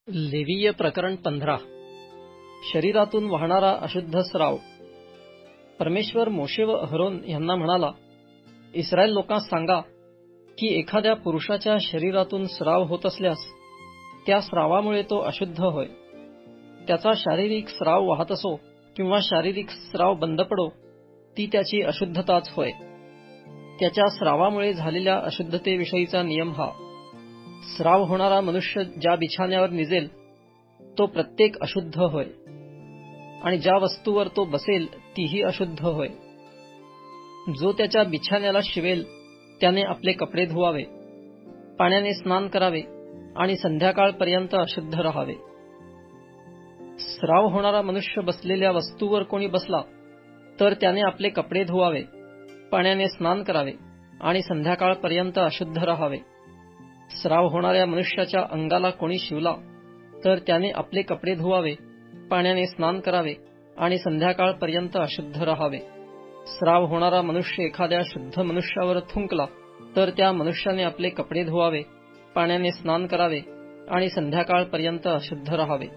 लेवीय प्रकरण 15. शरीरातून वाहणारा अशुद्ध स्राव. परमेश्वर मोशे व अहरोन यांना म्हणाला, इस्रायल लोकांस सांगा की एखाद्या पुरुषाच्या शरीरातून स्राव होत असल्यास त्या स्रावामुळे तो अशुद्ध होय. त्याचा शारीरिक स्राव वाहत असो किंवा शारीरिक स्राव बंद पडो, ती त्याची अशुद्धताच होय. त्याच्या स्रावामुळे झालेल्या अशुद्धतेविषयीचा नियम हा: स्राव होणारा मनुष्य ज्या बिछाण्यावर निजेल तो प्रत्येक अशुद्ध होय, आणि ज्या वस्तूवर तो बसेल तीही अशुद्ध होय. जो त्याच्या बिछाण्याला शिवेल त्याने आपले कपडे धुवावे, पाण्याने स्नान करावे आणि संध्याकाळपर्यंत अशुद्ध राहावे. स्राव होणारा मनुष्य बसलेल्या वस्तूवर कोणी बसला तर त्याने आपले कपडे धुवावे, पाण्याने स्नान करावे आणि संध्याकाळपर्यंत अशुद्ध राहावे. स्राव होणाऱ्या मनुष्याच्या अंगाला कोणी शिवला तर त्याने आपले कपडे धुवावे, पाण्याने स्नान करावे आणि संध्याकाळपर्यंत अशुद्ध राहावे. स्राव होणारा मनुष्य एखाद्या शुद्ध मनुष्यावर थुंकला तर त्या मनुष्याने आपले कपडे धुवावे, पाण्याने स्नान करावे आणि संध्याकाळपर्यंत अशुद्ध राहावे.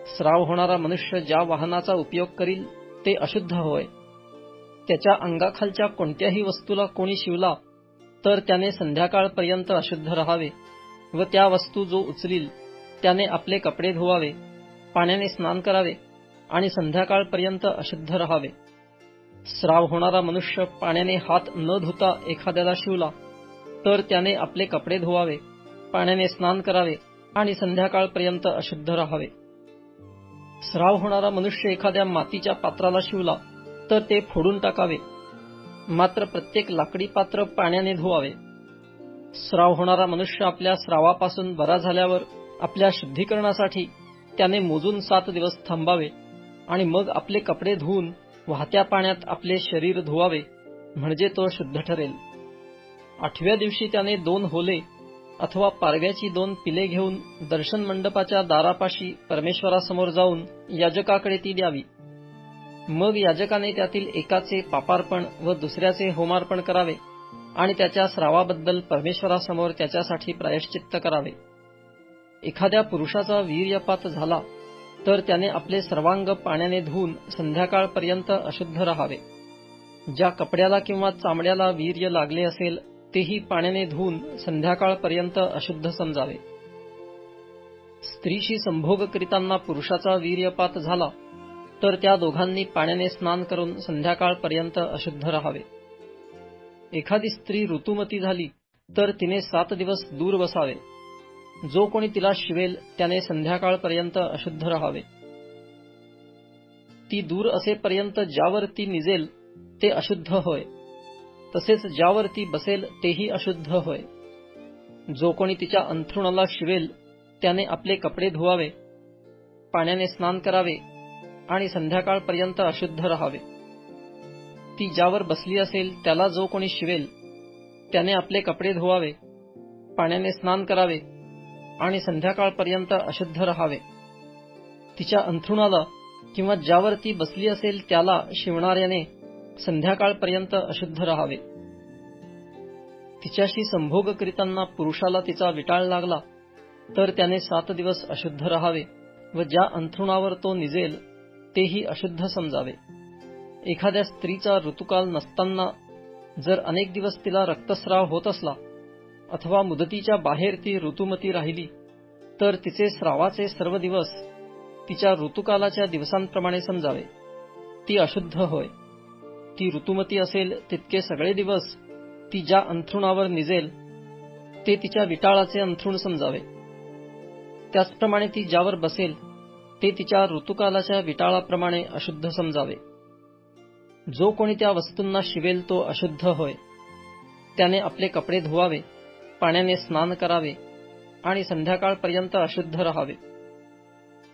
स्राव होणारा मनुष्य ज्या वाहनाचा उपयोग करील ते अशुद्ध होय. त्याच्या अंगाखालच्या कोणत्याही वस्तूला कोणी शिवला तर त्याने संध्याकाळपर्यंत अशुद्ध राहावे व त्या वस्तू जो उचलील त्याने आपले कपडे धुवावे, पाण्याने स्नान करावे आणि संध्याकाळपर्यंत अशुद्ध राहावे. स्राव होणारा मनुष्य पाण्याने हात न धुता एखाद्याला शिवला तर त्याने आपले कपडे धुवावे, पाण्याने स्नान करावे आणि संध्याकाळपर्यंत अशुद्ध राहावे. स्राव होणारा मनुष्य एखाद्या मातीच्या पात्राला शिवला तर ते फोडून टाकावे, मात्र प्रत्येक लाकडी पात्र पाण्याने धुवावे. स्राव होणारा मनुष्य आपल्या स्रावापासून बरा झाल्यावर आपल्या शुद्धीकरणासाठी त्याने मोजून 7 दिवस थांबावे आणि मग आपले कपडे धुवून वाहत्या पाण्यात आपले शरीर धुवावे, म्हणजे तो शुद्ध ठरेल. 8व्या दिवशी त्याने 2 होले अथवा पारव्याची 2 पिले घेऊन दर्शन मंडपाच्या दारापाशी परमेश्वरासमोर जाऊन याजकाकडे ती द्यावी. मग याजकाने त्यातील एकाचे पापार्पण व दुसऱ्याचे होमार्पण करावे आणि त्याच्या स्रावाबद्दल परमेश्वरासमोर त्याच्यासाठी प्रायश्चित्त करावे. एखाद्या पुरुषाचा वीर्यपात झाला तर त्याने आपले सर्वांग पाण्याने धुवून संध्याकाळपर्यंत अशुद्ध राहावे. ज्या कपड्याला किंवा चामड्याला वीर्य लागले असेल तेही पाण्याने धुवून संध्याकाळपर्यंत अशुद्ध समजावे. स्त्रीशी संभोग करीताना पुरुषाचा वीर्यपात झाला तर त्या दोघांनी पाण्याने स्नान करून संध्याकाळपर्यंत अशुद्ध राहावे. एखादी स्त्री ऋतुमती झाली तर तिने 7 दिवस दूर बसावे. जो कोणी तिला शिवेल त्याने संध्याकाळपर्यंत अशुद्ध राहावे. ती दूर असेपर्यंत ज्यावर ती निजेल ते अशुद्ध होय, तसेच ज्यावर ती बसेल तेही अशुद्ध होय. जो कोणी तिच्या अंथरुणाला शिवेल त्याने आपले कपडे धुवावे, पाण्याने स्नान करावे आणि संध्याकाळपर्यंत अशुद्ध राहावे. ती ज्यावर बसली असेल त्याला जो कोणी शिवेल त्याने आपले कपडे धुवावे, पाण्याने स्नान करावे आणि संध्याकाळपर्यंत अशुद्ध राहावे. तिच्या अंथरुणाला किंवा ज्यावर ती बसली असेल त्याला शिवणाऱ्याने संध्याकाळपर्यंत अशुद्ध राहावे. तिच्याशी संभोग करीताना पुरुषाला तिचा विटाळ लागला तर त्याने 7 दिवस अशुद्ध राहावे व ज्या अंथरुणावर तो निजेल तेही अशुद्ध समजावे. एखाद्या स्त्रीचा ऋतुकाल नसताना जर अनेक दिवस तिला रक्तस्राव होत असला अथवा मुदतीच्या बाहेर ती ऋतुमती राहिली तर तिचे स्रावाचे सर्व दिवस तिच्या ऋतुकालाच्या दिवसांप्रमाणे समजावे. ती अशुद्ध होय. ती ऋतुमती असेल तितके सगळे दिवस ती ज्या अंथरुणावर निजेल ते तिच्या विटाळाचे अंथरुण समजावे. त्याचप्रमाणे ती ज्यावर बसेल ते तिच्या ऋतुकालाच्या विटाळाप्रमाणे अशुद्ध समजावे. जो कोणी त्या वस्तूंना शिवेल तो अशुद्ध होय. त्याने आपले कपडे धुवावे, पाण्याने स्नान करावे आणि संध्याकाळपर्यंत अशुद्ध राहावे.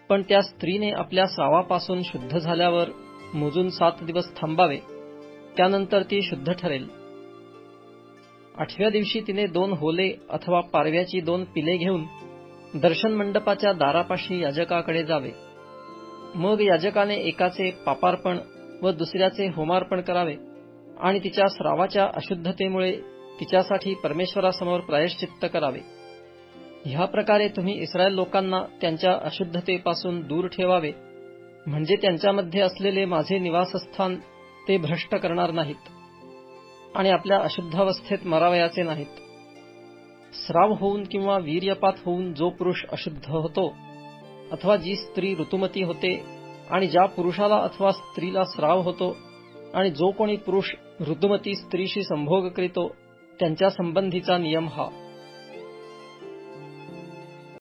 पण त्या स्त्रीने आपल्या स्रावापासून शुद्ध झाल्यावर मोजून 7 दिवस थांबावे, त्यानंतर ती शुद्ध ठरेल. 8व्या दिवशी तिने 2 होले अथवा पारव्याची 2 पिले घेऊन दर्शन मंडपाच्या दारापाशी याजकाकडे जावे. मग याजकाने एकाचे पापार्पण व दुसऱ्याचे होमार्पण करावे आणि तिच्या स्रावाच्या अशुद्धतेमुळे तिच्यासाठी परमेश्वरासमोर प्रायश्चित्त करावे. ह्या प्रकारे तुम्ही इस्रायल लोकांना त्यांच्या अशुद्धतेपासून दूर ठेवावे, म्हणजे त्यांच्यामध्ये असलेले माझे निवासस्थान ते भ्रष्ट करणार नाहीत आणि आपल्या अशुद्धावस्थेत मरावयाचे नाहीत. स्राव होऊन किंवा वीर्यपात होऊन जो पुरुष अशुद्ध होतो, अथवा जी स्त्री ऋतुमती होते, आणि ज्या पुरुषाला अथवा स्त्रीला स्राव होतो, आणि जो कोणी पुरुष ऋतुमती स्त्रीशी संभोग करीतो, त्यांच्या संबंधीचा नियम हा.